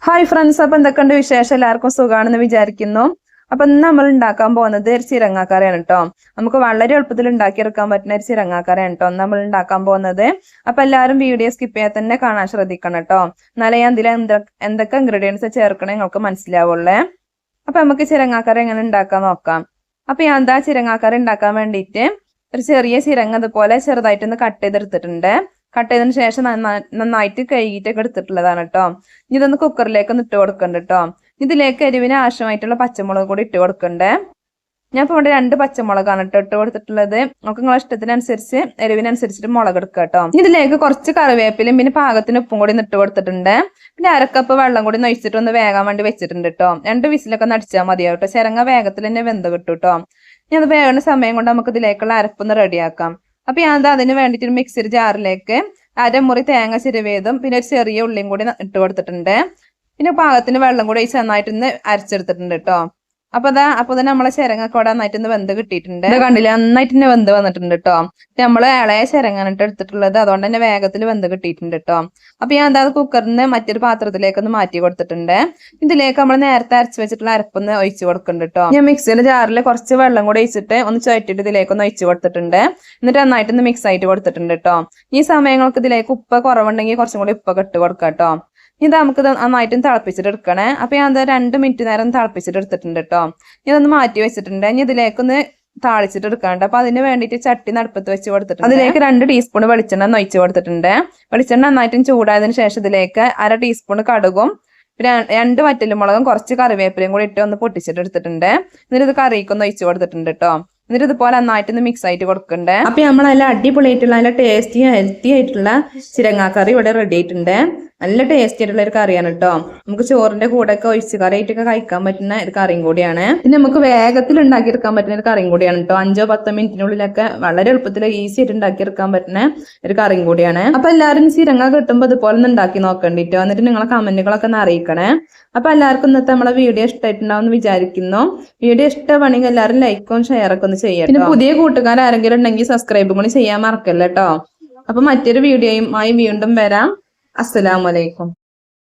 Hi friends, അപ്പൊ എന്തൊക്കെയുണ്ട് വിശേഷം? എല്ലാവർക്കും സുഖമാണെന്ന് വിചാരിക്കുന്നു. അപ്പൊ ഇന്ന് നമ്മൾ ഉണ്ടാക്കാൻ പോകുന്നത് ഒരു ചിരങ്ങാക്കറിയാണ് കേട്ടോ. നമുക്ക് വളരെ എളുപ്പത്തിൽ ഉണ്ടാക്കിയെടുക്കാൻ പറ്റുന്ന ഒരു ചിരങ്ങാക്കറിയാണ് കേട്ടോ നമ്മൾ ഉണ്ടാക്കാൻ പോകുന്നത്. അപ്പൊ എല്ലാവരും വീഡിയോ സ്കിപ്പ് ചെയ്യാൻ തന്നെ കാണാൻ ശ്രദ്ധിക്കണം കേട്ടോ. എന്നാലേ ഞാൻ ഇതിൽ എന്തൊക്കെ ഇൻഗ്രീഡിയൻസ് ചേർക്കണേ നിങ്ങൾക്ക് മനസ്സിലാവുള്ളേ. അപ്പൊ നമുക്ക് ചിരങ്ങാക്കറി എങ്ങനെ ഉണ്ടാക്കാൻ നോക്കാം. അപ്പൊ ഞാൻ എന്താ ചിരങ്ങാക്കറി ഉണ്ടാക്കാൻ വേണ്ടിയിട്ട് ഒരു ചെറിയ ചിരങ്ങ അതുപോലെ ചെറുതായിട്ടൊന്ന് കട്ട് ചെയ്തെടുത്തിട്ടുണ്ട്. കട്ട് ചെയ്തതിന് ശേഷം നന്നായിട്ട് കഴുകിയിട്ടൊക്കെ എടുത്തിട്ടുള്ളതാണ് കേട്ടോ. ഇതൊന്ന് കുക്കറിലേക്ക് ഒന്ന് ഇട്ട് കൊടുക്കണ്ട കേട്ടോ. ഇതിലേക്ക് എരിവിന് ആവശ്യമായിട്ടുള്ള പച്ചമുളക് കൂടി ഇട്ട് കൊടുക്കണ്ടേ. ഞാൻ ഇപ്പോൾ ഇവിടെ 2 പച്ചമുളകാണ് ഇട്ട് കൊടുത്തിട്ടുള്ളത്. നമുക്ക് നിങ്ങളെ ഇഷ്ടത്തിനനുസരിച്ച് എരിവിനനുസരിച്ചിട്ട് മുളക് എടുക്കുക കേട്ടോ. ഇതിലേക്ക് കുറച്ച് കറിവേപ്പിലും പിന്നെ പാകത്തിന് ഉപ്പും കൂടി ഇട്ട് കൊടുത്തിട്ടുണ്ട്. പിന്നെ 1/2 കപ്പ് വെള്ളം കൂടി നൊഴിച്ചിട്ട് ഒന്ന് വേകാൻ വേണ്ടി വെച്ചിട്ടുണ്ട് കേട്ടോ. 2 വിസിലൊക്കെ നടിച്ചാൽ മതിയാവും കേട്ടോ. ചിരങ്ങ വേഗത്തിൽ തന്നെ വെന്ത് കിട്ടും കേട്ടോ. ഇനി അത് വേകുന്ന സമയം കൊണ്ട് നമുക്ക് ഇതിലേക്കുള്ള അരപ്പൊന്ന് റെഡിയാക്കാം. അപ്പൊ ഞാൻ അതിന് വേണ്ടിയിട്ട് മിക്സിയുടെ ജാറിലേക്ക് 1/2 മുറി തേങ്ങ ചിരവിയതും പിന്നെ ഒരു ചെറിയ ഉള്ളിയും കൂടി ഇട്ട് കൊടുത്തിട്ടുണ്ട്. പിന്നെ പാകത്തിന് വെള്ളം കൂടി ഒഴിച്ച് നന്നായിട്ടൊന്ന് അരച്ചെടുത്തിട്ടുണ്ട് കേട്ടോ. അപ്പൊ തന്നെ നമ്മളെ ചിരങ്ങൊക്കെ ഇവിടെ നന്നായിട്ടൊന്ന് വെന്ത് കിട്ടിയിട്ടുണ്ട്. കണ്ടില്ല, നന്നായിട്ട് തന്നെ വെന്ത് വന്നിട്ടുണ്ട് കേട്ടോ. നമ്മള് ഇളയ ചിരങ്ങാണ് എടുത്തിട്ടുള്ളത്, അതുകൊണ്ട് തന്നെ വേഗത്തിൽ വെന്ത് കിട്ടിയിട്ടുണ്ട് കേട്ടോ. അപ്പൊ ഞാൻ കുക്കറിന് മറ്റൊരു പാത്രത്തിലേക്ക് ഒന്ന് മാറ്റി കൊടുത്തിട്ടുണ്ട്. ഇതിലേക്ക് നമ്മൾ നേരത്തെ അരച്ച് വെച്ചിട്ടുള്ള അരപ്പൊന്ന് ഒഴിച്ചു കൊടുക്കുന്നുണ്ട് കേട്ടോ. ഞാൻ മിക്സിയുടെ ജാറിൽ കുറച്ച് വെള്ളം കൂടി ഒഴിച്ചിട്ട് ഒന്ന് ചുവട്ടിട്ട് ഇതിലേക്ക് ഒന്ന് ഒഴിച്ചു കൊടുത്തിട്ടുണ്ട്. എന്നിട്ട് നന്നായിട്ടൊന്ന് മിക്സ് ആയിട്ട് കൊടുത്തിട്ടുണ്ട് കേട്ടോ. ഈ സമയങ്ങൾക്ക് ഇതിലേക്ക് ഉപ്പ് കുറവുണ്ടെങ്കിൽ കുറച്ചും കൂടി ഉപ്പൊക്കെ ഇട്ട് കൊടുക്കാം കേട്ടോ. ഇത് നമുക്ക് നന്നായിട്ടും തിളപ്പിച്ചിട്ട് എടുക്കണേ. അപ്പൊ ഞാൻ 2 മിനിറ്റ് നേരം തിളപ്പിച്ചിട്ട് എടുത്തിട്ടുണ്ട് കേട്ടോ. ഇതൊന്ന് മാറ്റി വെച്ചിട്ടുണ്ട്. ഇനി ഇതിലേക്കൊന്ന് താളിച്ചിട്ട് എടുക്കാണ്ട്. അപ്പൊ അതിന് വേണ്ടിയിട്ട് ചട്ടി നടുപ്പത്ത് വെച്ച് കൊടുത്തിട്ടുണ്ട്. അതിലേക്ക് 2 ടീസ്പൂൺ വെളിച്ചെണ്ണ ഒഴിച്ച് കൊടുത്തിട്ടുണ്ട്. വെളിച്ചെണ്ണ നന്നായിട്ടും ചൂടായതിനു ശേഷം ഇതിലേക്ക് 1/2 ടീസ്പൂൺ കടുകും പിന്നെ 2 വറ്റൽമുളകും കുറച്ച് കറിവേപ്പിലയും കൂടി ഇട്ട് ഒന്ന് പൊട്ടിച്ചിട്ട് എടുത്തിട്ടുണ്ട്. എന്നിട്ട് ഇത് കറിക്കൊന്ന് ഒഴിച്ച് കൊടുത്തിട്ടുണ്ട് കേട്ടോ. എന്നിട്ട് ഇതുപോലെ നന്നായിട്ടൊന്ന് മിക്സ് ആയിട്ട് കൊടുക്കണ്ടേ. അപ്പൊ നമ്മൾ നല്ല അടിപൊളിയായിട്ടുള്ള നല്ല ടേസ്റ്റിയും ഹെൽത്തി ആയിട്ടുള്ള ചിരങ്ങാക്കറി ഇവിടെ റെഡി ആയിട്ടുണ്ട്. നല്ല ടേസ്റ്റി ആയിട്ടുള്ള ഒരു കറിയാണ് കേട്ടോ. നമുക്ക് ചോറിന്റെ കൂടെ ഒക്കെ ഒഴിച്ച് കറിയായിട്ടൊക്കെ കഴിക്കാൻ പറ്റുന്ന ഒരു കറിയും കൂടിയാണ്. പിന്നെ നമുക്ക് വേഗത്തിൽ ഉണ്ടാക്കിയെടുക്കാൻ പറ്റുന്ന ഒരു കറിയും കൂടിയാണ് കേട്ടോ. 5-10 മിനിറ്റിനുള്ളിലൊക്കെ വളരെ എളുപ്പത്തിൽ ഈസി ആയിട്ട് ഉണ്ടാക്കിയെടുക്കാൻ പറ്റുന്ന ഒരു കറിയും കൂടിയാണ്. അപ്പൊ എല്ലാവരും ചിരങ്ങ കിട്ടുമ്പോൾ ഇതുപോലെ ഒന്ന് ഉണ്ടാക്കി നോക്കണ്ടിട്ടോ. എന്നിട്ട് നിങ്ങളെ കമന്റുകളൊക്കെ ഒന്ന് അറിയിക്കണേ. അപ്പൊ എല്ലാവർക്കും ഇന്നത്തെ നമ്മളെ വീഡിയോ ഇഷ്ടമായിട്ടുണ്ടാവും എന്ന് വിചാരിക്കുന്നു. വീഡിയോ ഇഷ്ടമാണെങ്കിൽ എല്ലാവരും ലൈക്കും ഷെയറൊക്കെ ഒന്ന് ചെയ്യാം. പിന്നെ പുതിയ കൂട്ടുകാർ ആരെങ്കിലും ഉണ്ടെങ്കിൽ സബ്സ്ക്രൈബും കൂടി ചെയ്യാൻ മറക്കല്ല കേട്ടോ. അപ്പൊ മറ്റൊരു വീഡിയോയുമായി വീണ്ടും വരാം. അസ്സലാമു അലൈക്കും.